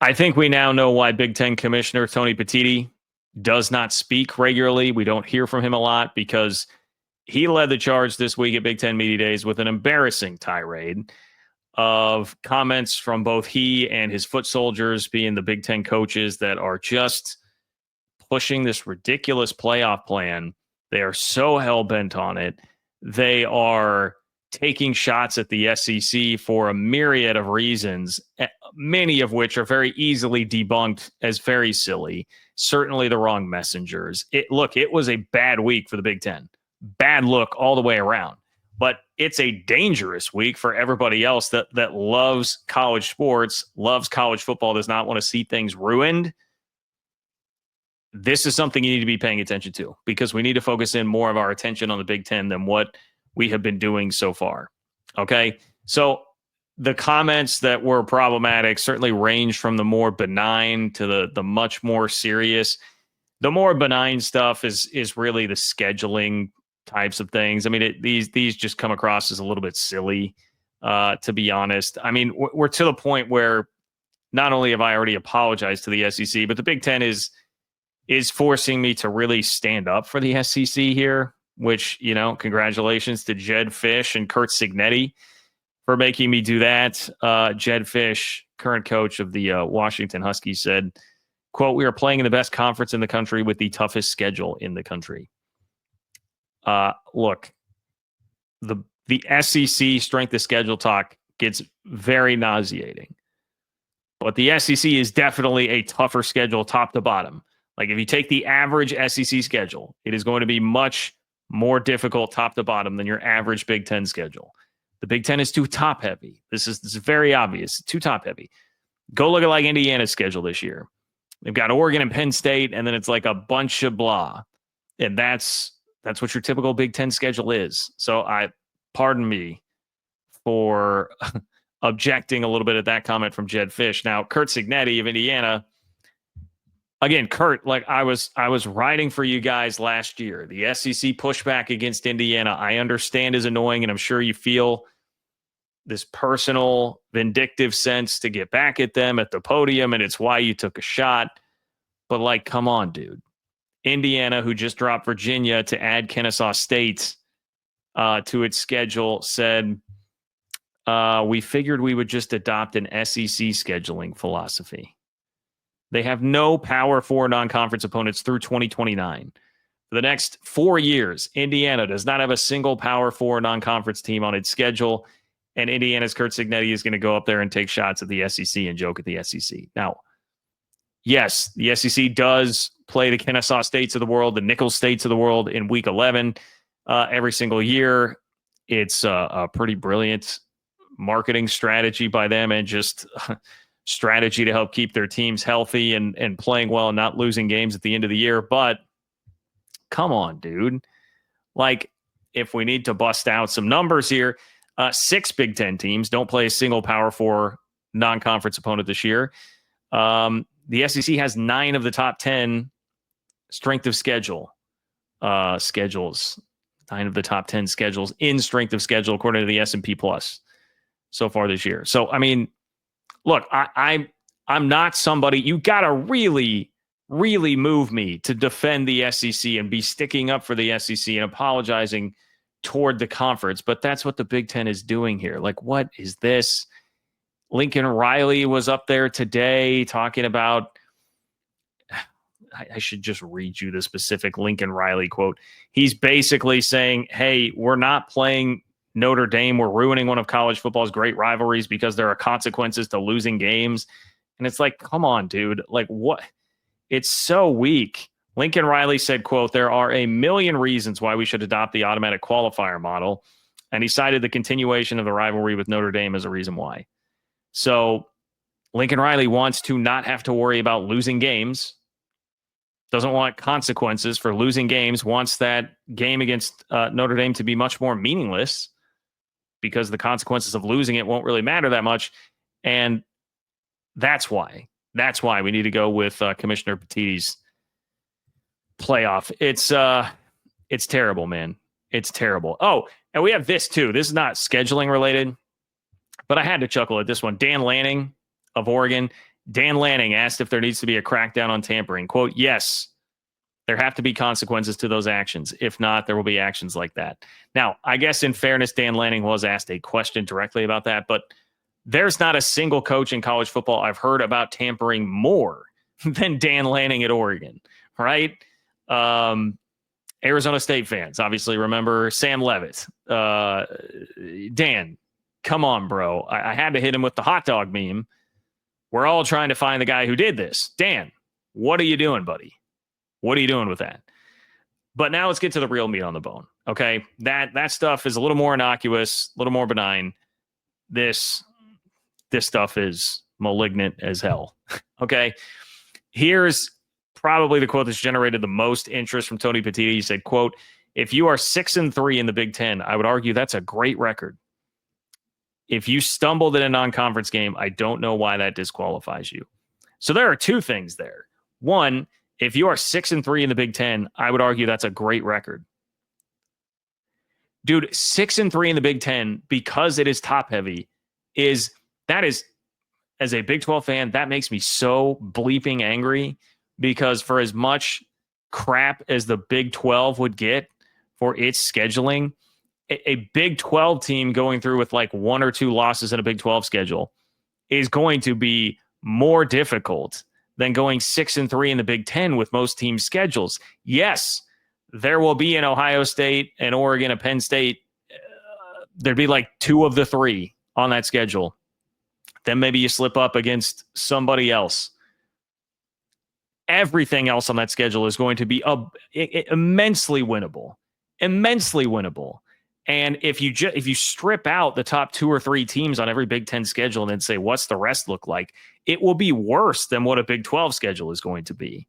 I think we now know why Big Ten Commissioner Tony Petitti does not speak regularly. We don't hear from him a lot because he led the charge this week at Big Ten Media Days with an embarrassing tirade of comments from both he and his foot soldiers, being the Big Ten coaches, that are just pushing this ridiculous playoff plan. They are so hell-bent on it. They are taking shots at the SEC for a myriad of reasons, many of which are very easily debunked as very silly. Certainly the wrong messengers. It was a bad week for the Big Ten. Bad look all the way around. But it's a dangerous week for everybody else that loves college sports, loves college football, does not want to see things ruined. This is something you need to be paying attention to because we need to focus in more of our attention on the Big Ten than what we have been doing so far. Okay? So the comments that were problematic certainly range from the more benign to the much more serious. The more benign stuff is really the scheduling types of things. I mean, these just come across as a little bit silly, to be honest. I mean, we're to the point where not only have I already apologized to the SEC, but the Big Ten is forcing me to really stand up for the SEC here, which, congratulations to Jedd Fisch and Curt Cignetti for making me do that. Jedd Fisch, current coach of the Washington Huskies, said, quote, "We are playing in the best conference in the country with the toughest schedule in the country." Look, the SEC strength of schedule talk gets very nauseating, but the SEC is definitely a tougher schedule top to bottom. Like if you take the average SEC schedule, it is going to be much more difficult top to bottom than your average Big Ten schedule. The Big Ten is too top heavy. This is very obvious. Too top heavy. Go look at like Indiana's schedule this year. They've got Oregon and Penn State, and then it's like a bunch of blah. And that's what your typical Big Ten schedule is. So pardon me for objecting a little bit at that comment from Jedd Fisch. Now, Curt Cignetti of Indiana, again, Curt, like I was writing for you guys last year. The SEC pushback against Indiana, I understand, is annoying, and I'm sure you feel this personal vindictive sense to get back at them at the podium, and it's why you took a shot. But like, come on, dude. Indiana, who just dropped Virginia to add Kennesaw State to its schedule, said, we figured we would just adopt an SEC scheduling philosophy. They have no Power 4 non-conference opponents through 2029. For the next 4 years, Indiana does not have a single Power 4 non-conference team on its schedule, and Indiana's Curt Cignetti is going to go up there and take shots at the SEC and joke at the SEC. Now, yes, the SEC does play the Kennesaw States of the world, the Nicholls States of the world in Week 11 every single year. It's a pretty brilliant marketing strategy by them and just strategy to help keep their teams healthy and playing well and not losing games at the end of the year. But come on, dude. Like, if we need to bust out some numbers here, 6 Big Ten teams don't play a single Power 4 non-conference opponent this year. The SEC has 9 of the top 10 strength of schedule schedules. 9 of the top 10 schedules in strength of schedule, according to the S&P Plus so far this year. So, I mean, look, I'm not somebody, you got to really, really move me to defend the SEC and be sticking up for the SEC and apologizing toward the conference. But that's what the Big Ten is doing here. Like, what is this? Lincoln Riley was up there today talking about, I should just read you the specific Lincoln Riley quote. He's basically saying, hey, we're not playing Notre Dame. We're ruining one of college football's great rivalries because there are consequences to losing games. And it's like, come on, dude. Like, what? It's so weak. Lincoln Riley said, quote, there are a million reasons why we should adopt the automatic qualifier model. And he cited the continuation of the rivalry with Notre Dame as a reason why. So Lincoln Riley wants to not have to worry about losing games, doesn't want consequences for losing games, wants that game against Notre Dame to be much more meaningless because the consequences of losing it won't really matter that much. And that's why we need to go with Commissioner Petitti's playoff. It's terrible, man. It's terrible. Oh, and we have this too. This is not scheduling related, but I had to chuckle at this one. Dan Lanning of Oregon Dan Lanning asked if there needs to be a crackdown on tampering. Quote, yes, there have to be consequences to those actions. If not, there will be actions like that. Now, I guess in fairness, Dan Lanning was asked a question directly about that, but there's not a single coach in college football I've heard about tampering more than Dan Lanning at Oregon, right? Arizona State fans obviously remember Sam Levitt. Dan, come on, bro. I had to hit him with the hot dog meme. We're all trying to find the guy who did this. Dan, what are you doing, buddy? What are you doing with that? But now let's get to the real meat on the bone. Okay. That stuff is a little more innocuous, a little more benign. This stuff is malignant as hell. Okay. Here's probably the quote that's generated the most interest from Tony Petitti. He said, quote, if you are 6-3 in the Big Ten, I would argue that's a great record. If you stumbled in a non-conference game, I don't know why that disqualifies you. So there are two things there. One, if you are 6-3 in the Big Ten, I would argue that's a great record. Dude, 6-3 in the Big Ten, because it is top heavy, is as a Big 12 fan, that makes me so bleeping angry, because for as much crap as the Big 12 would get for its scheduling, a Big 12 team going through with like 1 or 2 losses in a Big 12 schedule is going to be more difficult than going 6-3 in the Big 10 with most teams' schedules. Yes, there will be an Ohio State, an Oregon, a Penn State. There'd be like 2 of the 3 on that schedule. Then maybe you slip up against somebody else. Everything else on that schedule is going to be immensely winnable. Immensely winnable. And if you strip out the top 2 or 3 teams on every Big Ten schedule and then say, what's the rest look like? It will be worse than what a Big 12 schedule is going to be.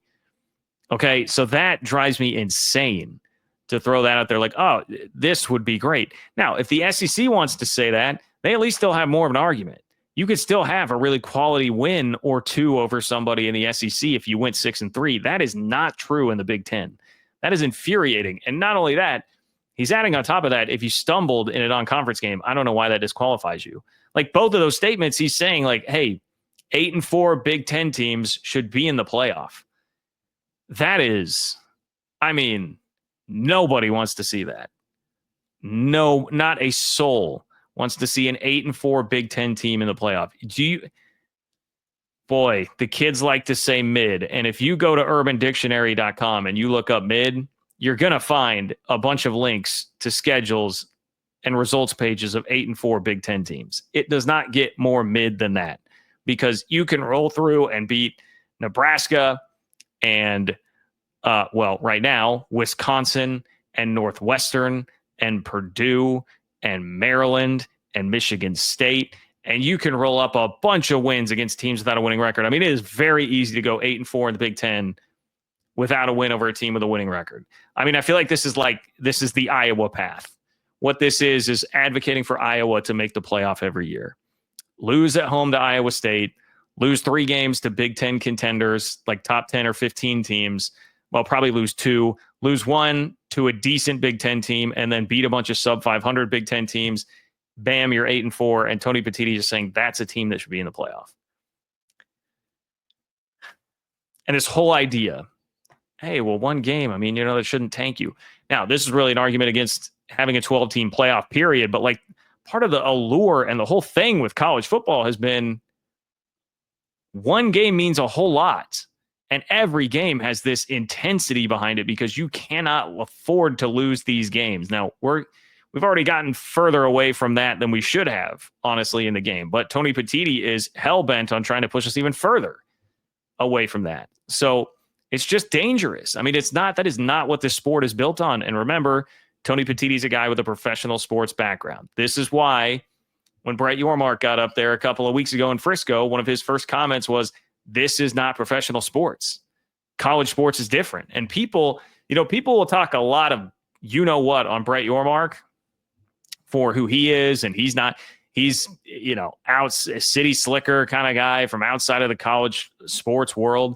Okay, so that drives me insane to throw that out there like, oh, this would be great. Now, if the SEC wants to say that, they at least still have more of an argument. You could still have a really quality win or 2 over somebody in the SEC if you went 6-3. That is not true in the Big Ten. That is infuriating. And not only that, he's adding on top of that, if you stumbled in a non-conference game, I don't know why that disqualifies you. Like both of those statements, he's saying like, hey, 8-4 Big Ten teams should be in the playoff. That is, I mean, nobody wants to see that. No, not a soul wants to see an 8-4 Big Ten team in the playoff. Boy, the kids like to say mid. And if you go to urbandictionary.com and you look up mid, you're going to find a bunch of links to schedules and results pages of 8-4 Big Ten teams. It does not get more mid than that, because you can roll through and beat Nebraska and, right now, Wisconsin and Northwestern and Purdue and Maryland and Michigan State. And you can roll up a bunch of wins against teams without a winning record. I mean, it is very easy to go 8-4 in the Big Ten without a win over a team with a winning record. I mean, I feel like this is the Iowa path. What this is advocating for Iowa to make the playoff every year. Lose at home to Iowa State, lose 3 games to Big Ten contenders, like top 10 or 15 teams. Well, probably lose 2, lose 1 to a decent Big Ten team, and then beat a bunch of sub 500 Big Ten teams. Bam, you're 8-4. And Tony Petitti is saying that's a team that should be in the playoff. And this whole idea, hey, well, 1 game, I mean, that shouldn't tank you. Now, this is really an argument against having a 12-team playoff period, but like part of the allure and the whole thing with college football has been 1 game means a whole lot. And every game has this intensity behind it because you cannot afford to lose these games. Now, we've already gotten further away from that than we should have, honestly, in the game. But Tony Petitti is hell-bent on trying to push us even further away from that. So it's just dangerous. I mean, that is not what this sport is built on. And remember, Tony Petitti's a guy with a professional sports background. This is why when Brett Yormark got up there a couple of weeks ago in Frisco, one of his first comments was, this is not professional sports. College sports is different. And people will talk a lot of what on Brett Yormark for who he is, and he's not. He's out a city slicker kind of guy from outside of the college sports world.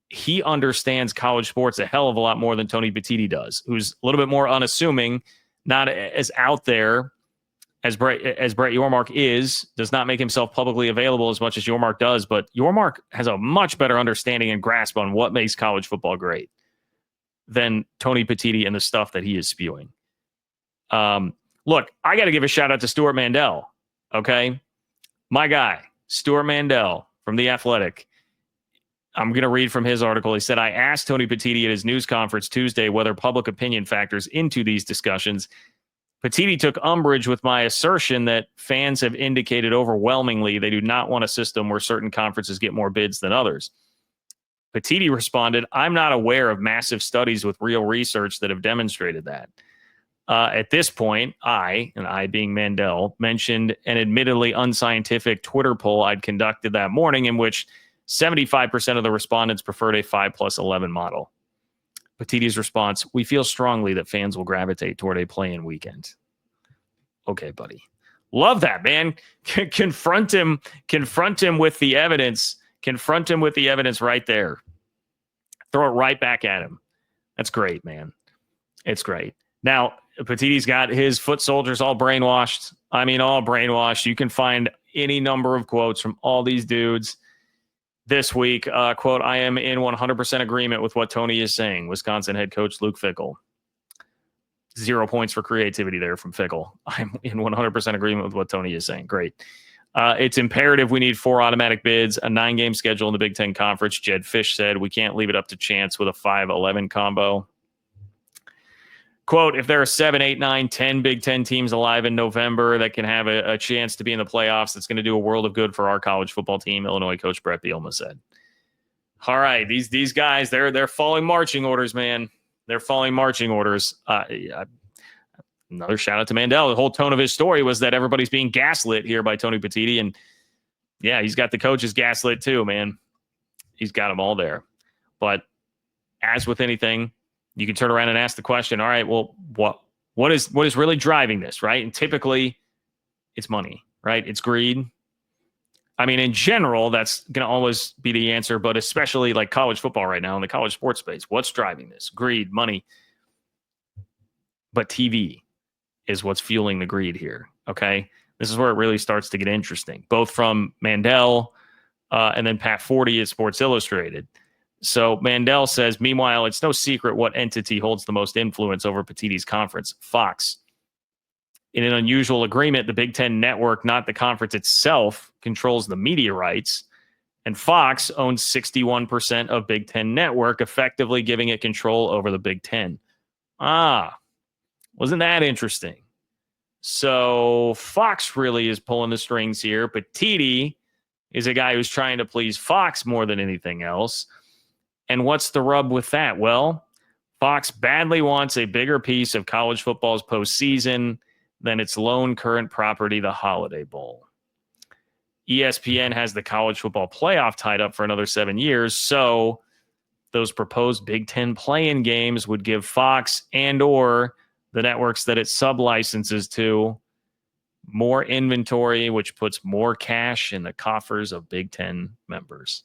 He understands college sports a hell of a lot more than Tony Petitti does, who's a little bit more unassuming, not as out there as Brett Yormark does not make himself publicly available as much as Yormark does, but Yormark has a much better understanding and grasp on what makes college football great than Tony Petitti and the stuff that he is spewing. Look, I got to give a shout out to Stuart Mandel. Okay. My guy, Stuart Mandel from The Athletic. I'm going to read from his article. He said, I asked Tony Petitti at his news conference Tuesday whether public opinion factors into these discussions. Petitti took umbrage with my assertion that fans have indicated overwhelmingly they do not want a system where certain conferences get more bids than others. Petitti responded, I'm not aware of massive studies with real research that have demonstrated that. At this point, I being Mandel, mentioned an admittedly unscientific Twitter poll I'd conducted that morning in which 75% of the respondents preferred a 5+11 model. Petitti's response, we feel strongly that fans will gravitate toward a play-in weekend. Okay, buddy. Love that, man. Confront him with the evidence. Confront him with the evidence right there. Throw it right back at him. That's great, man. It's great. Now, Petitti's got his foot soldiers all brainwashed. I mean, all brainwashed. You can find any number of quotes from all these dudes this week. Quote, I am in 100% agreement with what Tony is saying. Wisconsin head coach Luke Fickell. 0 points for creativity there from Fickell. I'm in 100% agreement with what Tony is saying. Great. It's imperative we need 4 automatic bids, a 9-game schedule in the Big Ten Conference. Jed Fish said we can't leave it up to chance with a 5-11 combo. Quote, if there are 7, 8, 9, 10 Big Ten teams alive in November that can have a chance to be in the playoffs, that's going to do a world of good for our college football team, Illinois coach Brett Bielema said. All right, these guys, they're following marching orders, man. They're following marching orders. Another shout out to Mandel. The whole tone of his story was that everybody's being gaslit here by Tony Petitti. And yeah, he's got the coaches gaslit too, man. He's got them all there. But as with anything, you can turn around and ask the question, all right, well, what is really driving this, right? And typically it's money, right? It's greed. I mean, in general, that's going to always be the answer, but especially like college football right now in the college sports space, what's driving this? Greed, money. But TV is what's fueling the greed here, okay? This is where it really starts to get interesting, both from Mandel and then Pat Forty at Sports Illustrated. So Mandel says, meanwhile, it's no secret what entity holds the most influence over Petitti's conference, Fox. In an unusual agreement, the Big Ten Network, not the conference itself, controls the media rights, and Fox owns 61% of Big Ten Network, effectively giving it control over the Big Ten. Wasn't that interesting? So Fox really is pulling the strings here. Petitti is a guy who's trying to please Fox more than anything else. And what's the rub with that? Well, Fox badly wants a bigger piece of college football's postseason than its lone current property, the Holiday Bowl. ESPN has the college football playoff tied up for another 7 years, so those proposed Big Ten play-in games would give Fox and or the networks that it sublicenses to more inventory, which puts more cash in the coffers of Big Ten members.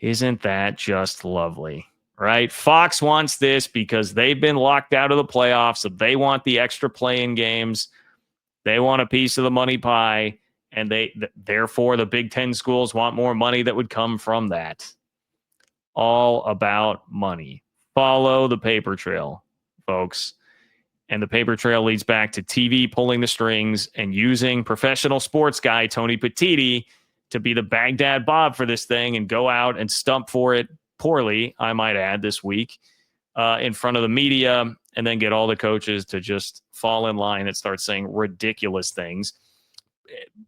Isn't that just lovely, right? Fox wants this because they've been locked out of the playoffs, so they want the extra play-in games. They want a piece of the money pie, and therefore the Big Ten schools want more money that would come from that. All about money. Follow the paper trail, folks. And the paper trail leads back to TV pulling the strings and using professional sports guy Tony Petitti to be the Baghdad Bob for this thing and go out and stump for it poorly, I might add, this week in front of the media, and then get all the coaches to just fall in line and start saying ridiculous things.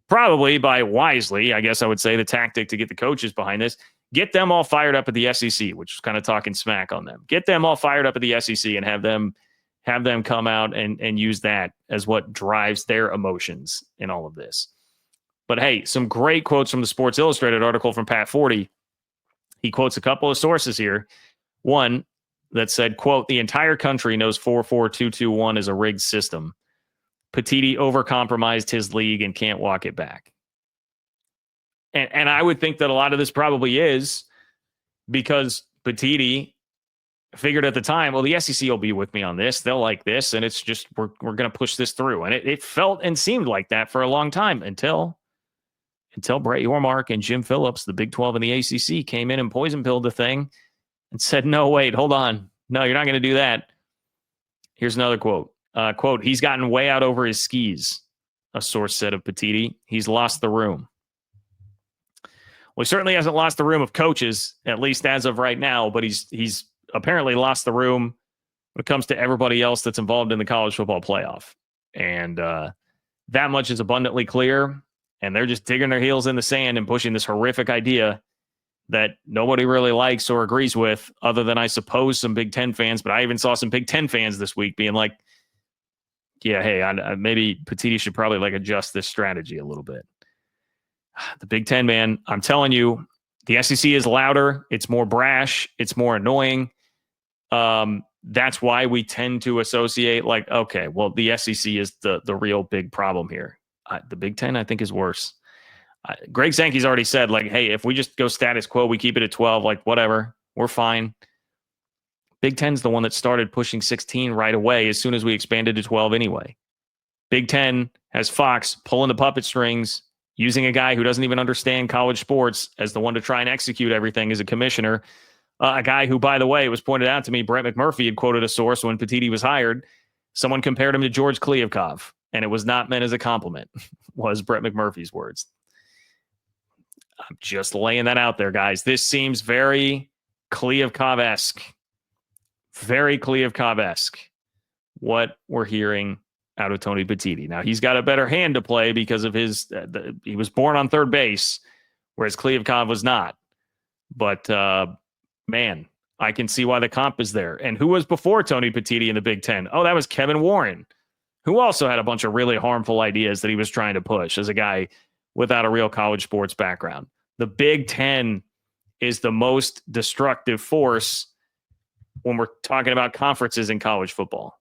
Probably by wisely, I guess I would say, the tactic to get the coaches behind this. Get them all fired up at the SEC, which is kind of talking smack on them. Get them all fired up at the SEC and have them come out and use that as what drives their emotions in all of this. But hey, some great quotes from the Sports Illustrated article from Pat Forty. He quotes a couple of sources here. One that said, quote, the entire country knows 4-4-2-2-1 is a rigged system. Petitti overcompromised his league and can't walk it back. And I would think that a lot of this probably is because Petitti figured at the time, well, the SEC will be with me on this. They'll like this. And it's just, we're going to push this through. And it felt and seemed like that for a long time until Brett Yormark and Jim Phillips, the Big 12 and the ACC, came in and poison pilled the thing and said, no, wait, hold on. No, you're not going to do that. Here's another quote. Quote, he's gotten way out over his skis, a source said of Petitti. He's lost the room. Well, he certainly hasn't lost the room of coaches, at least as of right now, but he's apparently lost the room when it comes to everybody else that's involved in the college football playoff. And that much is abundantly clear. And they're just digging their heels in the sand and pushing this horrific idea that nobody really likes or agrees with, other than, I suppose, some Big Ten fans. But I even saw some Big Ten fans this week being like, yeah, hey, maybe Petitti should probably like adjust this strategy a little bit. The Big Ten, man, I'm telling you, the SEC is louder. It's more brash. It's more annoying. That's why we tend to associate like, okay, well, the SEC is the real big problem here. The Big Ten, I think, is worse. Greg Sankey's already said, like, hey, if we just go status quo, we keep it at 12, like, whatever, we're fine. Big Ten's the one that started pushing 16 right away as soon as we expanded to 12 anyway. Big Ten has Fox pulling the puppet strings, using a guy who doesn't even understand college sports as the one to try and execute everything as a commissioner. A guy who, by the way, it was pointed out to me, Brett McMurphy had quoted a source when Petitti was hired. Someone compared him to George Kliavkov, and it was not meant as a compliment, was Brett McMurphy's words. I'm just laying that out there, guys. This seems very Kliavkov-esque. Very Kliavkov-esque, what we're hearing out of Tony Petitti. Now, he's got a better hand to play because of his he was born on third base, whereas Kliavkov was not. But, man, I can see why the comp is there. And who was before Tony Petitti in the Big Ten? Oh, that was Kevin Warren, who also had a bunch of really harmful ideas that he was trying to push as a guy without a real college sports background. The Big Ten is the most destructive force when we're talking about conferences in college football.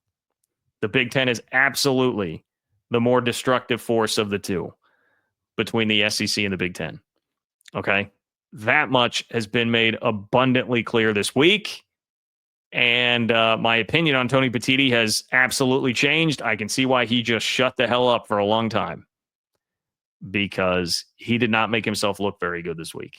The Big Ten is absolutely the more destructive force of the two between the SEC and the Big Ten. Okay? That much has been made abundantly clear this week. And my opinion on Tony Petitti has absolutely changed. I can see why he just shut the hell up for a long time, because he did not make himself look very good this week.